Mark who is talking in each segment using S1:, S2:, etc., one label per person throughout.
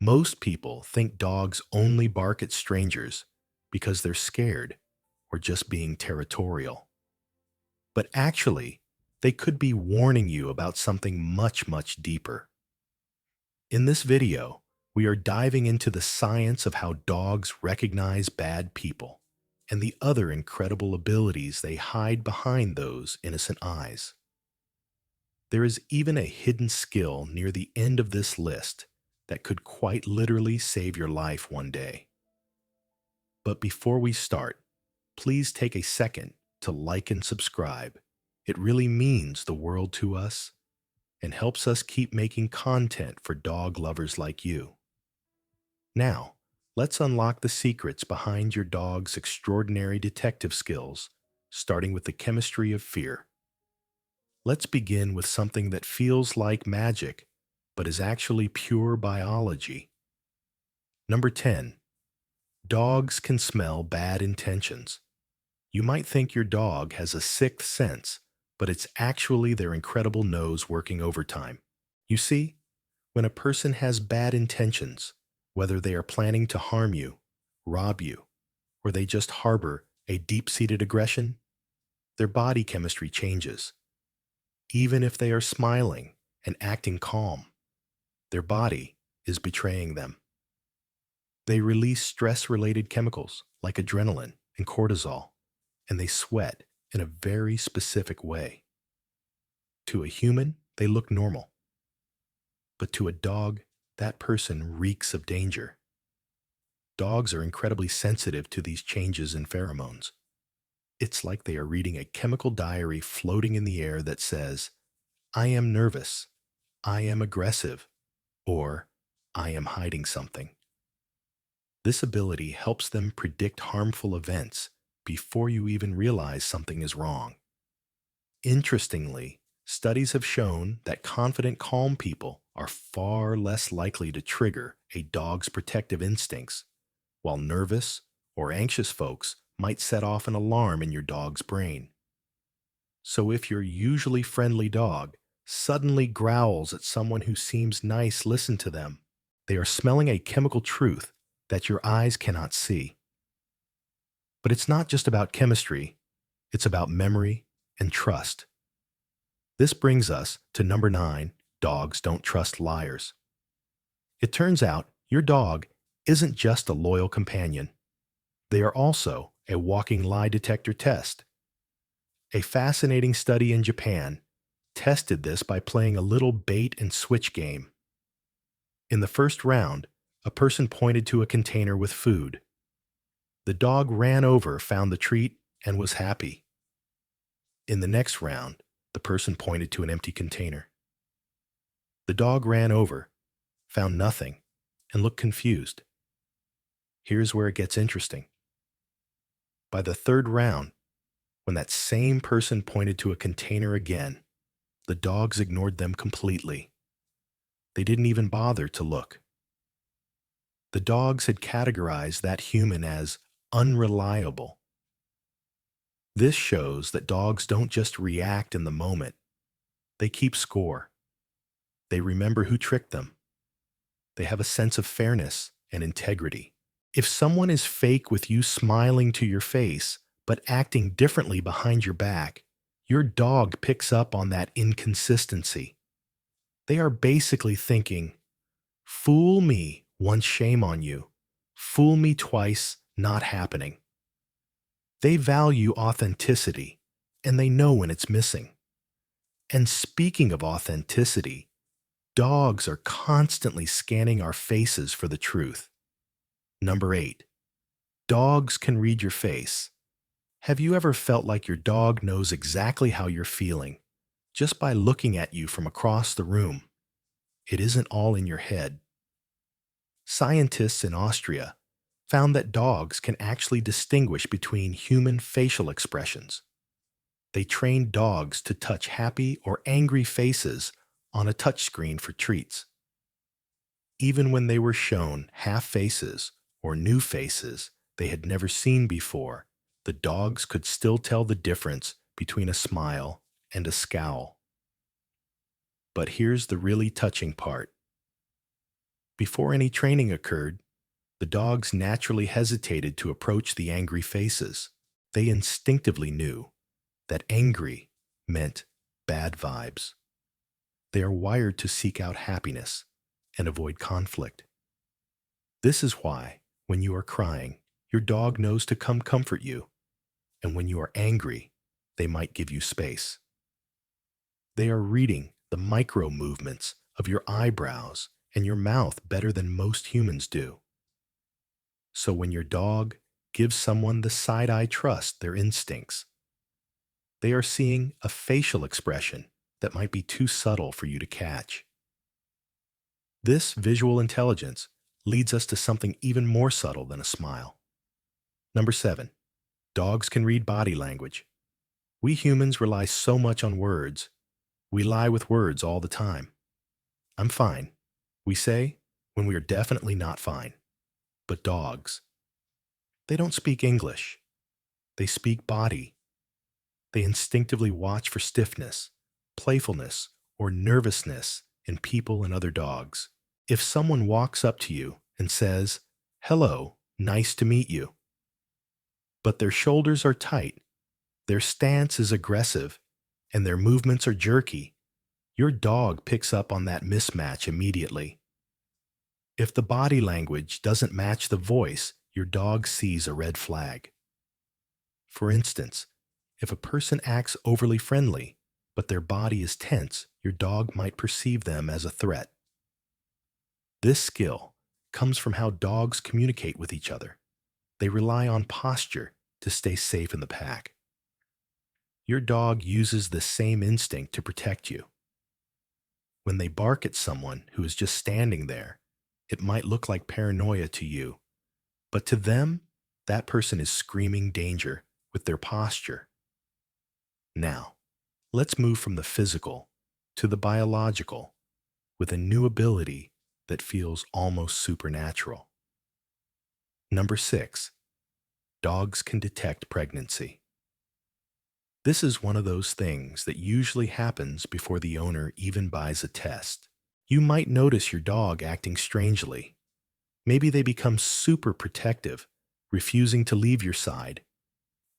S1: Most people think dogs only bark at strangers because they're scared or just being territorial. But actually, they could be warning you about something much, much deeper. In this video, we are diving into the science of how dogs recognize bad people and the other incredible abilities they hide behind those innocent eyes. There is even a hidden skill near the end of this list that could quite literally save your life one day. But before we start, please take a second to like and subscribe. It really means the world to us and helps us keep making content for dog lovers like you. Now, let's unlock the secrets behind your dog's extraordinary detective skills, starting with the chemistry of fear. Let's begin with something that feels like magic, but is actually pure biology. Number 10. Dogs can smell bad intentions. You might think your dog has a sixth sense, but it's actually their incredible nose working overtime. You see, when a person has bad intentions, whether they are planning to harm you, rob you, or they just harbor a deep-seated aggression, their body chemistry changes. Even if they are smiling and acting calm, their body is betraying them. They release stress-related chemicals like adrenaline and cortisol, and they sweat in a very specific way. To a human, they look normal. But to a dog, that person reeks of danger. Dogs are incredibly sensitive to these changes in pheromones. It's like they are reading a chemical diary floating in the air that says, I am nervous, I am aggressive, or I am hiding something. This ability helps them predict harmful events before you even realize something is wrong. Interestingly, studies have shown that confident, calm people are far less likely to trigger a dog's protective instincts, while nervous or anxious folks might set off an alarm in your dog's brain. So if your usually friendly dog suddenly growls at someone who seems nice, listen to them. They are smelling a chemical truth that your eyes cannot see. But it's not just about chemistry, it's about memory and trust. This brings us to number 9, dogs don't trust liars. It turns out your dog isn't just a loyal companion. They are also a walking lie detector test. A fascinating study in Japan tested this by playing a little bait and switch game. In the first round, a person pointed to a container with food. The dog ran over, found the treat, and was happy. In the next round, the person pointed to an empty container. The dog ran over, found nothing, and looked confused. Here's where it gets interesting. By the third round, when that same person pointed to a container again, the dogs ignored them completely. They didn't even bother to look. The dogs had categorized that human as unreliable. This shows that dogs don't just react in the moment. They keep score. They remember who tricked them. They have a sense of fairness and integrity. If someone is fake with you smiling to your face, but acting differently behind your back, your dog picks up on that inconsistency. They are basically thinking, fool me, once shame on you. Fool me twice, not happening. They value authenticity, and they know when it's missing. And speaking of authenticity, dogs are constantly scanning our faces for the truth. Number 8. Dogs can read your face. Have you ever felt like your dog knows exactly how you're feeling, just by looking at you from across the room? It isn't all in your head. Scientists in Austria found that dogs can actually distinguish between human facial expressions. They trained dogs to touch happy or angry faces on a touchscreen for treats. Even when they were shown half faces or new faces they had never seen before, the dogs could still tell the difference between a smile and a scowl. But here's the really touching part. Before any training occurred, the dogs naturally hesitated to approach the angry faces. They instinctively knew that angry meant bad vibes. They are wired to seek out happiness and avoid conflict. This is why, when you are crying, your dog knows to come comfort you, and when you are angry, they might give you space. They are reading the micro movements of your eyebrows and your mouth better than most humans do. So when your dog gives someone the side-eye trust their instincts, they are seeing a facial expression that might be too subtle for you to catch. This visual intelligence leads us to something even more subtle than a smile. Number 7, dogs can read body language. We humans rely so much on words. We lie with words all the time. I'm fine, we say, when we are definitely not fine. But dogs, they don't speak English. They speak body. They instinctively watch for stiffness, playfulness, or nervousness in people and other dogs. If someone walks up to you and says, "Hello, nice to meet you," but their shoulders are tight, their stance is aggressive, and their movements are jerky, your dog picks up on that mismatch immediately. If the body language doesn't match the voice, your dog sees a red flag. For instance, if a person acts overly friendly, but their body is tense, your dog might perceive them as a threat. This skill comes from how dogs communicate with each other. They rely on posture to stay safe in the pack. Your dog uses the same instinct to protect you. When they bark at someone who is just standing there, it might look like paranoia to you, but to them, that person is screaming danger with their posture. Now, let's move from the physical to the biological with a new ability that feels almost supernatural. Number 6, dogs can detect pregnancy. This is one of those things that usually happens before the owner even buys a test. You might notice your dog acting strangely. Maybe they become super protective, refusing to leave your side,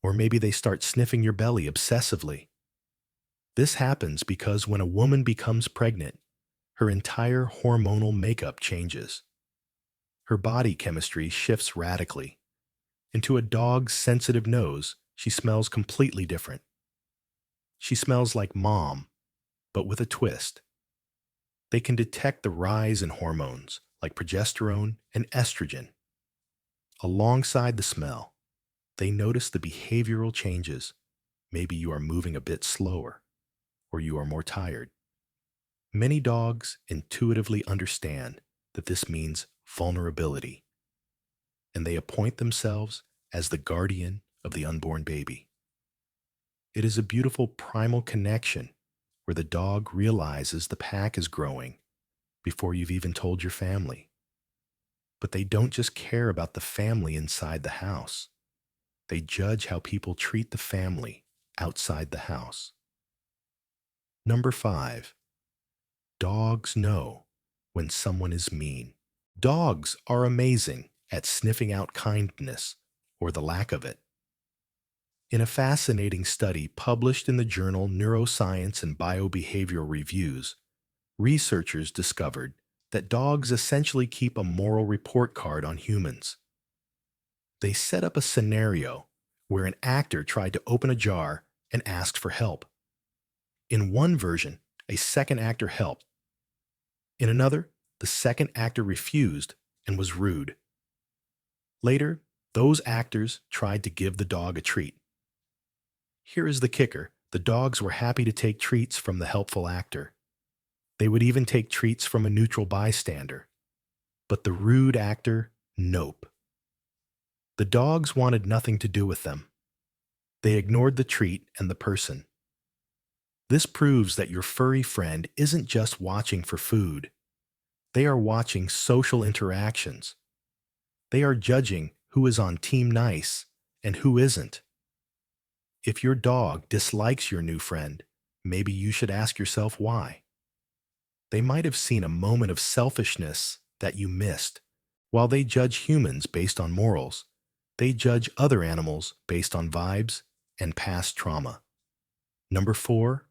S1: or maybe they start sniffing your belly obsessively. This happens because when a woman becomes pregnant, her entire hormonal makeup changes. Her body chemistry shifts radically. And to a dog's sensitive nose, she smells completely different. She smells like mom, but with a twist. They can detect the rise in hormones like progesterone and estrogen. Alongside the smell, they notice the behavioral changes. Maybe you are moving a bit slower, or you are more tired. Many dogs intuitively understand that this means vulnerability, and they appoint themselves as the guardian of the unborn baby. It is a beautiful primal connection where the dog realizes the pack is growing before you've even told your family. But they don't just care about the family inside the house. They judge how people treat the family outside the house. Number 5, dogs know when someone is mean. Dogs are amazing at sniffing out kindness or the lack of it. In a fascinating study published in the journal Neuroscience and Biobehavioral Reviews, researchers discovered that dogs essentially keep a moral report card on humans. They set up a scenario where an actor tried to open a jar and asked for help. In one version, a second actor helped. In another, the second actor refused and was rude. Later, those actors tried to give the dog a treat. Here is the kicker: the dogs were happy to take treats from the helpful actor. They would even take treats from a neutral bystander. But the rude actor, nope. The dogs wanted nothing to do with them. They ignored the treat and the person. This proves that your furry friend isn't just watching for food. They are watching social interactions. They are judging who is on Team Nice and who isn't. If your dog dislikes your new friend, maybe you should ask yourself why. They might have seen a moment of selfishness that you missed. While they judge humans based on morals, they judge other animals based on vibes and past trauma. Number 4,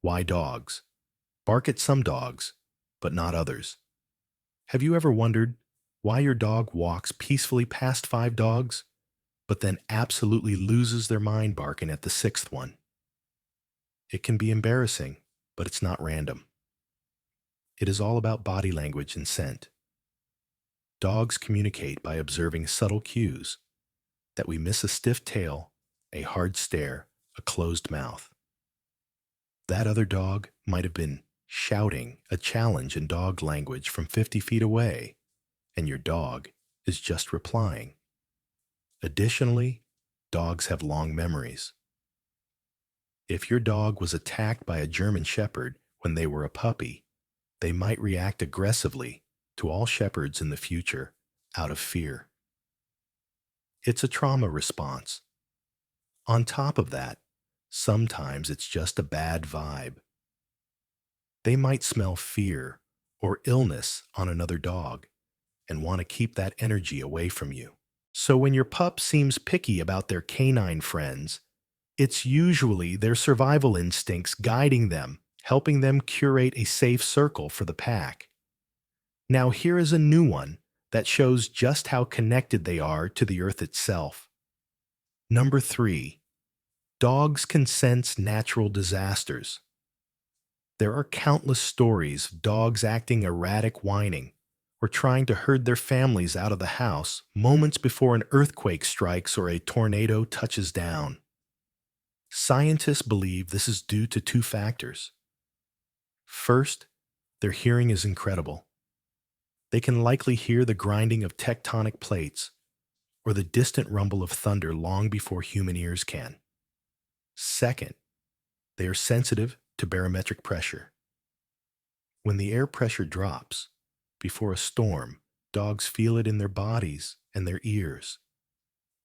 S1: why dogs? Bark at some dogs, but not others. Have you ever wondered why your dog walks peacefully past 5 dogs, but then absolutely loses their mind barking at the 6th one? It can be embarrassing, but it's not random. It is all about body language and scent. Dogs communicate by observing subtle cues that we miss a stiff tail, a hard stare, a closed mouth. That other dog might have been shouting a challenge in dog language from 50 feet away, and your dog is just replying. Additionally, dogs have long memories. If your dog was attacked by a German Shepherd when they were a puppy, they might react aggressively to all shepherds in the future out of fear. It's a trauma response. On top of that, sometimes it's just a bad vibe. They might smell fear or illness on another dog and want to keep that energy away from you. So when your pup seems picky about their canine friends, it's usually their survival instincts guiding them, helping them curate a safe circle for the pack. Now here is a new one that shows just how connected they are to the earth itself. Number 3, dogs can sense natural disasters. There are countless stories of dogs acting erratic whining or trying to herd their families out of the house moments before an earthquake strikes or a tornado touches down. Scientists believe this is due to 2 factors. First, their hearing is incredible. They can likely hear the grinding of tectonic plates or the distant rumble of thunder long before human ears can. Second, they are sensitive to barometric pressure. When the air pressure drops before a storm, dogs feel it in their bodies and their ears.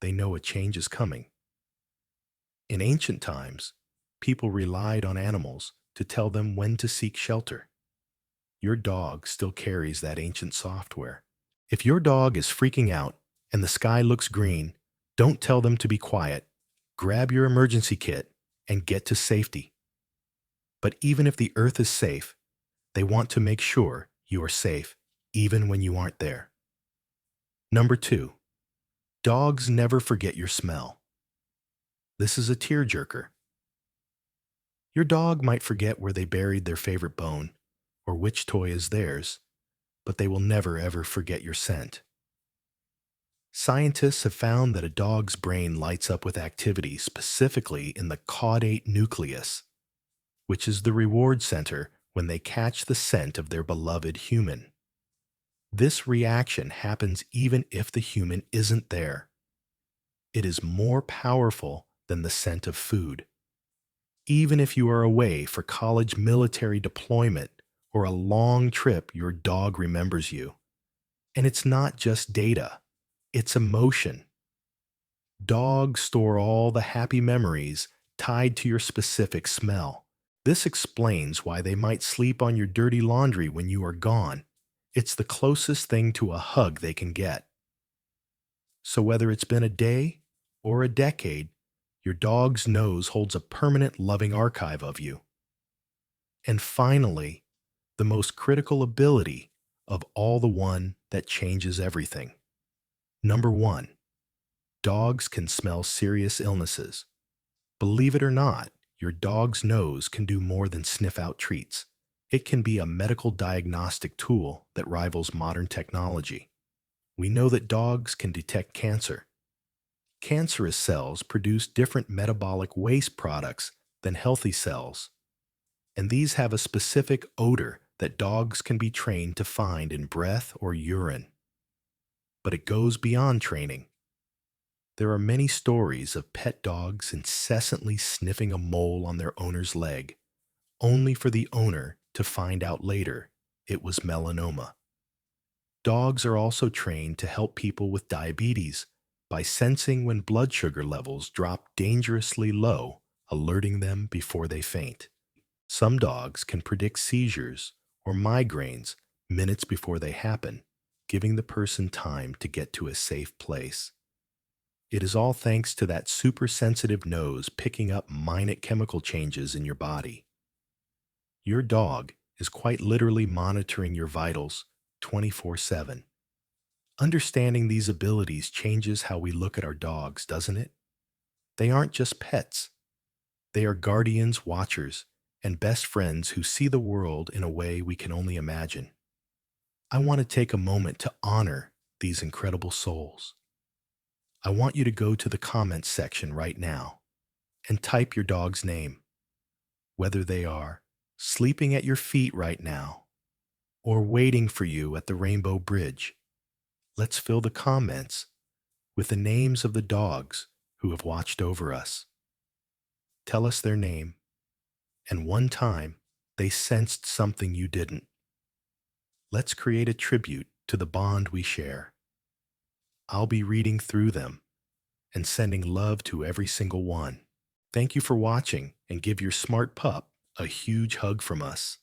S1: They know a change is coming. In ancient times, people relied on animals to tell them when to seek shelter. Your dog still carries that ancient software. If your dog is freaking out and the sky looks green, don't tell them to be quiet. Grab your emergency kit and get to safety. But even if the earth is safe, they want to make sure you are safe, even when you aren't there. Number 2, dogs never forget your smell. This is a tearjerker. Your dog might forget where they buried their favorite bone or which toy is theirs, but they will never ever forget your scent. Scientists have found that a dog's brain lights up with activity specifically in the caudate nucleus, which is the reward center when they catch the scent of their beloved human. This reaction happens even if the human isn't there. It is more powerful than the scent of food. Even if you are away for college military deployment or a long trip, your dog remembers you. And it's not just data, it's emotion. Dogs store all the happy memories tied to your specific smell. This explains why they might sleep on your dirty laundry when you are gone. It's the closest thing to a hug they can get. So whether it's been a day or a decade, your dog's nose holds a permanent loving archive of you. And finally, the most critical ability of all, the one that changes everything. Number 1, dogs can smell serious illnesses. Believe it or not, your dog's nose can do more than sniff out treats. It can be a medical diagnostic tool that rivals modern technology. We know that dogs can detect cancer. Cancerous cells produce different metabolic waste products than healthy cells, and these have a specific odor that dogs can be trained to find in breath or urine. But it goes beyond training. There are many stories of pet dogs incessantly sniffing a mole on their owner's leg, only for the owner to find out later it was melanoma. Dogs are also trained to help people with diabetes by sensing when blood sugar levels drop dangerously low, alerting them before they faint. Some dogs can predict seizures or migraines minutes before they happen, giving the person time to get to a safe place. It is all thanks to that super sensitive nose picking up minute chemical changes in your body. Your dog is quite literally monitoring your vitals 24/7. Understanding these abilities changes how we look at our dogs, doesn't it? They aren't just pets. They are guardians, watchers, and best friends who see the world in a way we can only imagine. I want to take a moment to honor these incredible souls. I want you to go to the comments section right now and type your dog's name, whether they are sleeping at your feet right now or waiting for you at the Rainbow Bridge. Let's fill the comments with the names of the dogs who have watched over us. Tell us their name, and one time they sensed something you didn't. Let's create a tribute to the bond we share. I'll be reading through them and sending love to every single one. Thank you for watching, and give your smart pup a huge hug from us.